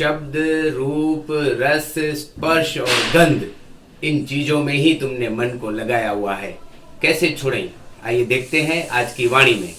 शब्द, रूप, रस, स्पर्श और गंध, इन चीजों में ही तुमने मन को लगाया हुआ है। कैसे छुड़ें? आइए देखते हैं आज की वाणी में।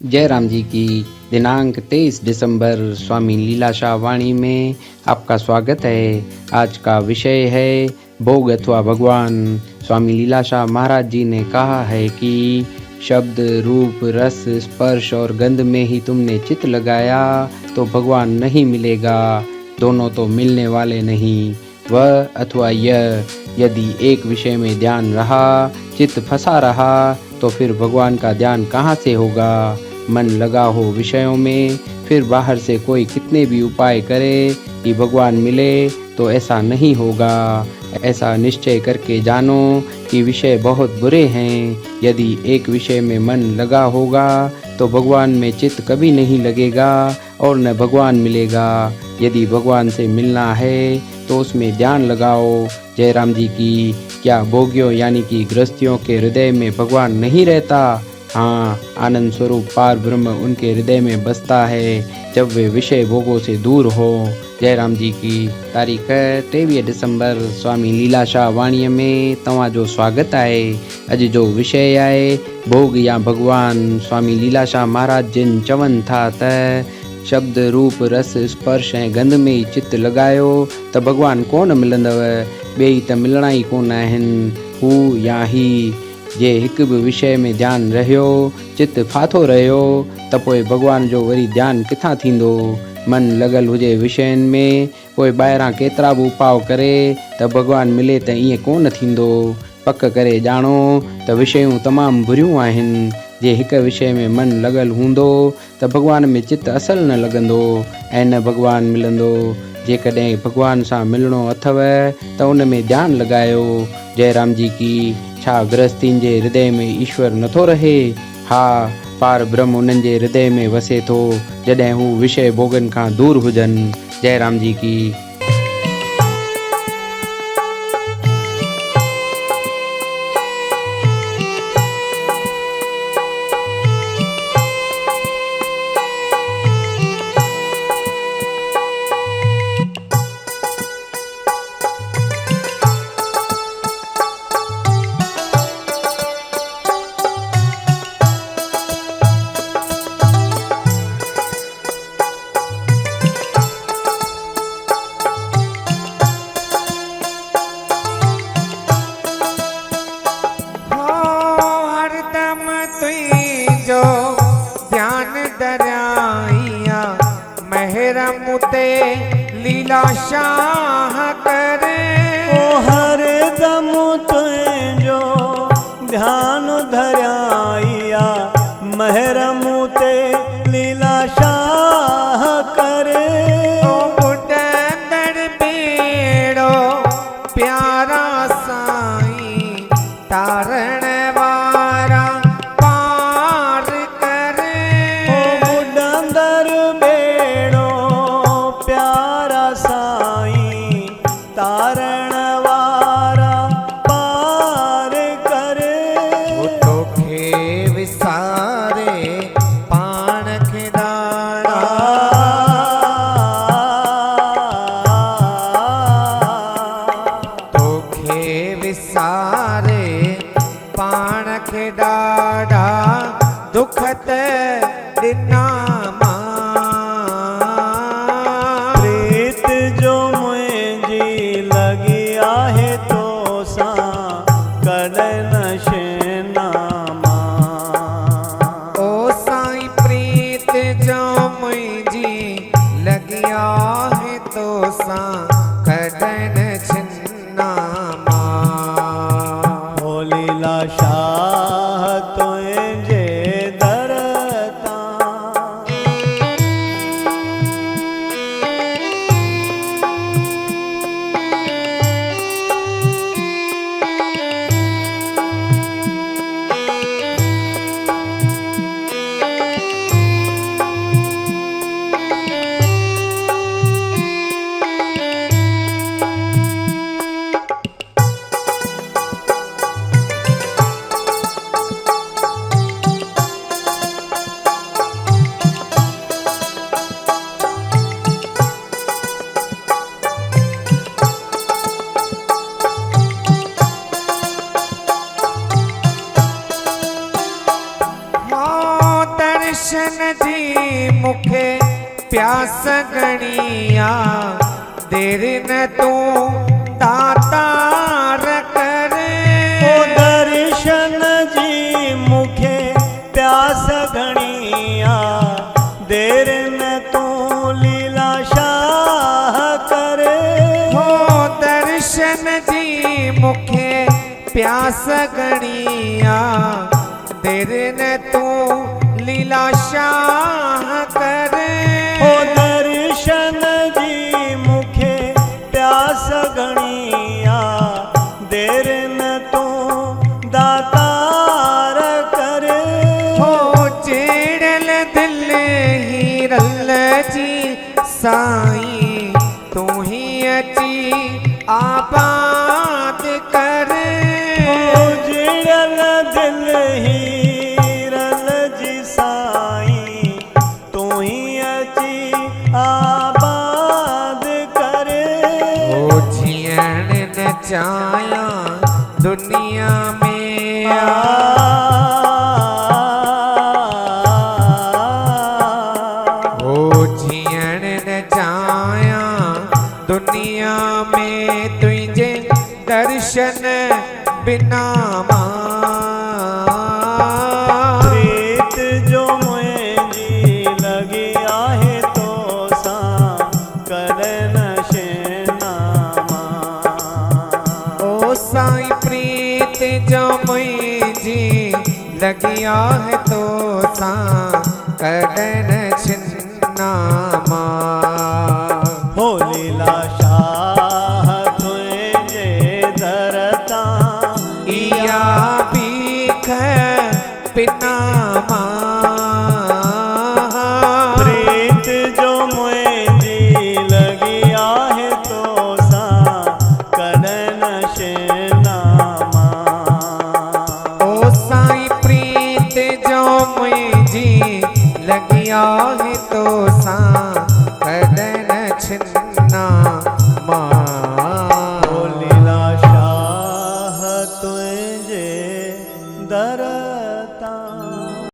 जयराम जी की दिनांक 23 दिसंबर स्वामी लीलाशाह वाणी में आपका स्वागत है। आज का विषय है भोग अथवा भगवान। स्वामी लीलाशाह महाराज जी ने कहा है कि शब्द, रूप, रस, स्पर्श और गंध में ही तुमने चित्त लगाया तो भगवान नहीं मिलेगा। दोनों तो मिलने वाले नहीं। वह अथवा यह, यदि एक विषय में ध्यान रहा, चित्त फंसा रहा, तो फिर भगवान का ध्यान कहाँ से होगा। मन लगा हो विषयों में, फिर बाहर से कोई कितने भी उपाय करे कि भगवान मिले, तो ऐसा नहीं होगा। ऐसा निश्चय करके जानो कि विषय बहुत बुरे हैं। यदि एक विषय में मन लगा होगा तो भगवान में चित्त कभी नहीं लगेगा और न भगवान मिलेगा। यदि भगवान से मिलना है तो उसमें ध्यान लगाओ। जयराम जी की क्या भोगियों यानी कि गृहस्थियों के हृदय में भगवान नहीं रहता? हाँ, आनंद स्वरूप पार ब्रह्म उनके हृदय में बसता है जब वे विषय भोगों से दूर हो। जयराम जी की तारीख़ 23 दिसंबर स्वामी लीलाशाह वाणीअ में तव्हांजो स्वागत आहे। अॼु जो विषय आहे भोग या भगवान। स्वामी लीलाशाह महाराज जिन चवनि था त शब्द, रूप, रस, स्पर्श ऐं गंध में ई चित्त लॻायो त भगवान कोन मिलंदव। ॿिए त मिलणा ई कोन आहिनि। हू या ही जे हिकु बि विषय में ध्यानु रहियो, चित्त फाथो रहियो, त पोइ भगवान जो वरी ध्यानु किथां थींदो। मन लॻल हुजे विषयनि में, पोइ ॿाहिरां केतिरा बि उपाव करे त भगवान मिले त ईअं कोन थींदो। पक करे ॼाणो त विषयूं तमामु बुरियूं आहिनि। जे हिकु विषय में मन लॻल हूंदो त भगवान में चित्त असल न लॻंदो ऐं न भगवान मिलंदो। जेकॾहिं भगवान सां मिलणो अथव त उन में ध्यानु लॻायो। जयराम जी की छा गृहस्थीन जे हृदय में ईश्वर नथो रहे? हा, पार ब्रह्म उन्हनि जे हृदय में वसे थो जॾहिं हू विषय भोगन खां दूर हुजनि। जयराम जी की। मुते लीलाशाह करे ओ हर दम तुझो ध्यान धराइया महर मुते लीलाशाह करे। ओ बुढ़ंदड़ बेड़ो प्यारा साईं तारण वारा पार करे। ओ बुढ़ंदड़ बेड़ो प्यारा साईं तारण वारा पार करे। वो तोखे विसारे पाण खे दाड़ा तोखे विसारे पाण खे ॾाढा दुख त ॾिना मां। प्रीत जो मुंहिंजी लॻी आहे तो सां कॾहिं न शेना मां। ओ साईं प्रीत जो मुंहिंजी लॻी आहे तो सां कॾहिं न छिन्ना मां। ओ लीलाशाह तुंहिंजे दर तां दर्शन जी मुखे प्यास गणिया देर न तू दातार करे ओ दर्शन जी मुखे प्यास घणिया देर न तू लीला शाह करे हो दर्शन जी मुखे प्यास गणिया देर न तू लीला शाह करे ओ दर्शन जी मुखे प्यास घणिया देर न तू दातार करे हो चेड़ल दिल हीरल जी साईं तू ही अची आबाद करे ओ जिड़ल दिल हीरल जी साईं तू ही अची आबाद करे ओ जियण न चाया दुनिया में ओ जियण न चाया दुनिया में तुझे दर्शन बिना मां प्रीत जो मुंहिंजी लगी आहे तो सां कॾहिं न शेना ओ साईं प्रीत जो मुझी लगी आहे तो सां कॾहिं न छिन्ना मां हो लीला शाह तुंहिंजे दर तां इया भीख बिना मां